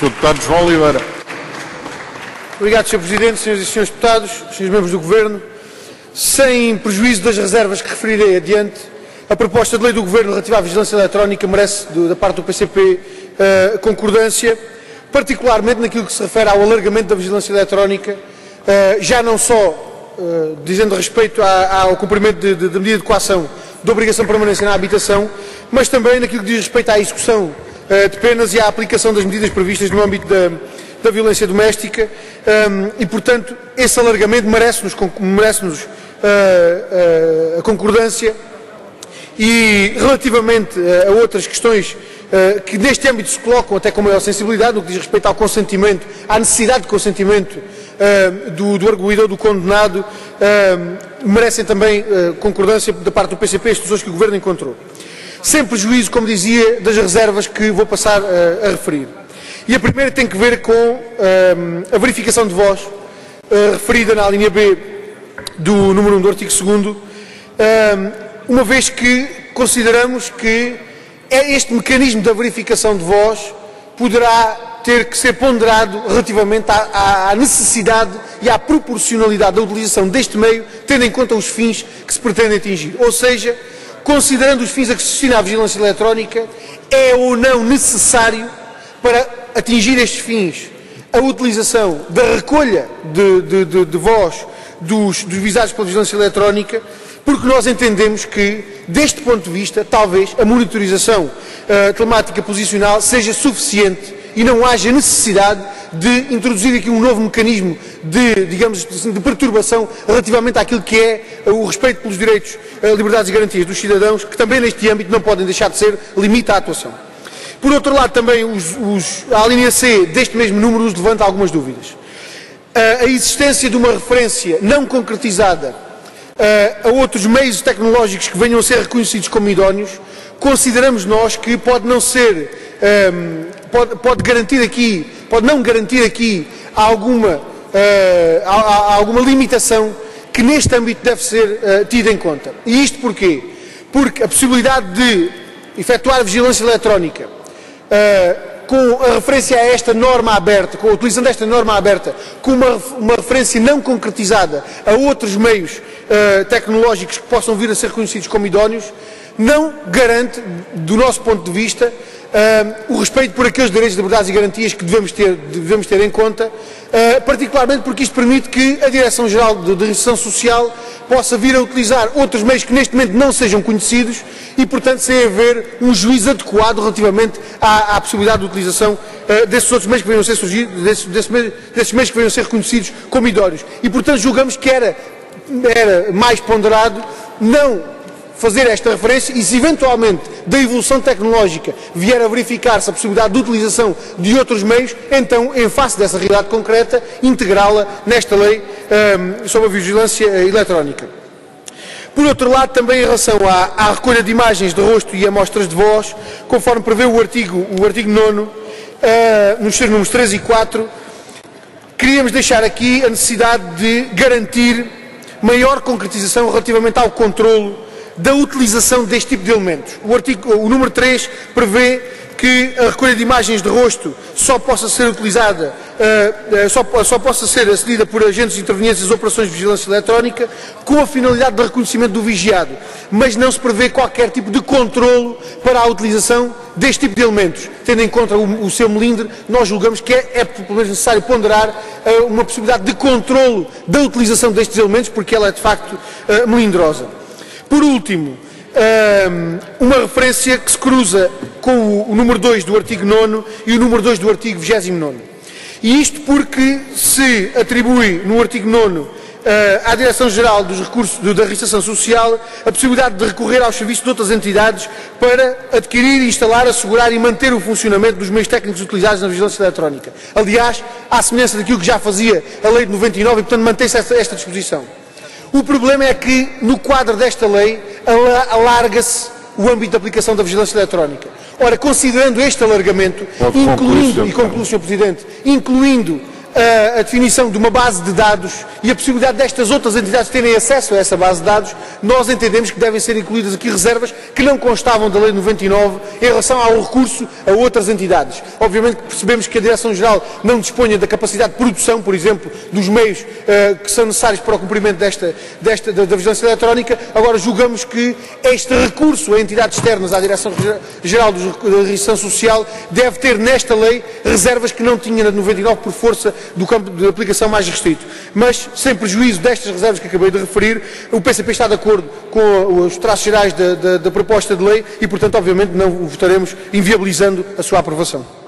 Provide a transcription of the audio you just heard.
Sr. Deputado João Oliveira. Obrigado, Sr. Presidente, Senhoras e Senhores Deputados, Senhores Membros do Governo. Sem prejuízo das reservas que referirei adiante, a proposta de lei do Governo relativa à vigilância eletrónica merece, da parte do PCP, concordância, particularmente naquilo que se refere ao alargamento da vigilância eletrónica, já não só dizendo respeito ao cumprimento de medida de coação de obrigação de permanência na habitação, mas também naquilo que diz respeito à execução de penas e à aplicação das medidas previstas no âmbito da violência doméstica e, portanto, esse alargamento merece-nos a concordância. E relativamente a outras questões que neste âmbito se colocam até com maior sensibilidade, no que diz respeito ao consentimento, à necessidade de consentimento do arguidor, do condenado, merecem também concordância da parte do PCP, as soluções que o Governo encontrou. Sem prejuízo, como dizia, das reservas que vou passar a referir. E a primeira tem que ver com a verificação de voz, referida na linha B do número 1 do artigo 2º, uma vez que consideramos que este mecanismo da verificação de voz poderá ter que ser ponderado relativamente à necessidade e à proporcionalidade da utilização deste meio, tendo em conta os fins que se pretendem atingir. Ou seja, considerando os fins a que se destina a vigilância eletrónica, é ou não necessário, para atingir estes fins, a utilização da recolha de voz dos visados pela vigilância eletrónica, porque nós entendemos que, deste ponto de vista, talvez a monitorização telemática posicional seja suficiente e não haja necessidade de introduzir aqui um novo mecanismo de perturbação relativamente àquilo que é o respeito pelos direitos, liberdades e garantias dos cidadãos, que também neste âmbito não podem deixar de ser limite à atuação. Por outro lado, também a linha C deste mesmo número nos levanta algumas dúvidas. A existência de uma referência não concretizada a outros meios tecnológicos que venham a ser reconhecidos como idóneos, consideramos nós que pode não garantir aqui alguma limitação que neste âmbito deve ser tida em conta. E isto porquê? Porque a possibilidade de efetuar vigilância eletrónica com a referência a esta norma aberta, utilizando esta norma aberta, com uma referência não concretizada a outros meios tecnológicos que possam vir a ser reconhecidos como idóneos, não garante, do nosso ponto de vista, o respeito por aqueles direitos, liberdades e garantias que devemos ter em conta, particularmente porque isto permite que a Direção-Geral de Reinserção Social possa vir a utilizar outros meios que neste momento não sejam conhecidos e, portanto, sem haver um juízo adequado relativamente à possibilidade de utilização desses outros meios que venham a ser desses meios que venham a ser reconhecidos como idóneos. E, portanto, julgamos que era mais ponderado não fazer esta referência e, se eventualmente da evolução tecnológica vier a verificar-se a possibilidade de utilização de outros meios, então, em face dessa realidade concreta, integrá-la nesta lei sobre a vigilância eletrónica. Por outro lado, também em relação à recolha de imagens de rosto e amostras de voz, conforme prevê o artigo 9º, nos seus números 3 e 4, queríamos deixar aqui a necessidade de garantir maior concretização relativamente ao controlo da utilização deste tipo de elementos. O número 3 prevê que a recolha de imagens de rosto só possa ser utilizada, só possa ser acedida por agentes intervenientes das operações de vigilância eletrónica com a finalidade de reconhecimento do vigiado, mas não se prevê qualquer tipo de controlo para a utilização deste tipo de elementos. Tendo em conta o seu melindre, nós julgamos que é pelo menos necessário ponderar uma possibilidade de controlo da utilização destes elementos, porque ela é de facto melindrosa. Por último, uma referência que se cruza com o número 2 do artigo 9º e o número 2 do artigo 29º. E isto porque se atribui no artigo 9º à Direção-Geral dos Recursos da Reinserção Social a possibilidade de recorrer aos serviços de outras entidades para adquirir, instalar, assegurar e manter o funcionamento dos meios técnicos utilizados na vigilância eletrónica. Aliás, à semelhança daquilo que já fazia a lei de 99 e, portanto, mantém-se esta disposição. O problema é que, no quadro desta lei, alarga-se o âmbito de aplicação da vigilância eletrónica. Ora, considerando este alargamento, incluindo a definição de uma base de dados e a possibilidade destas outras entidades terem acesso a essa base de dados, nós entendemos que devem ser incluídas aqui reservas que não constavam da Lei 99 em relação ao recurso a outras entidades. Obviamente que percebemos que a Direção-Geral não disponha da capacidade de produção, por exemplo, dos meios que são necessários para o cumprimento da vigilância eletrónica. Agora julgamos que este recurso a entidades externas à Direção-Geral da Registro Social deve ter nesta lei reservas que não tinha na 99 por força do campo de aplicação mais restrito. Mas, sem prejuízo destas reservas que acabei de referir, o PCP está de acordo com os traços gerais da proposta de lei e, portanto, obviamente, não o votaremos inviabilizando a sua aprovação.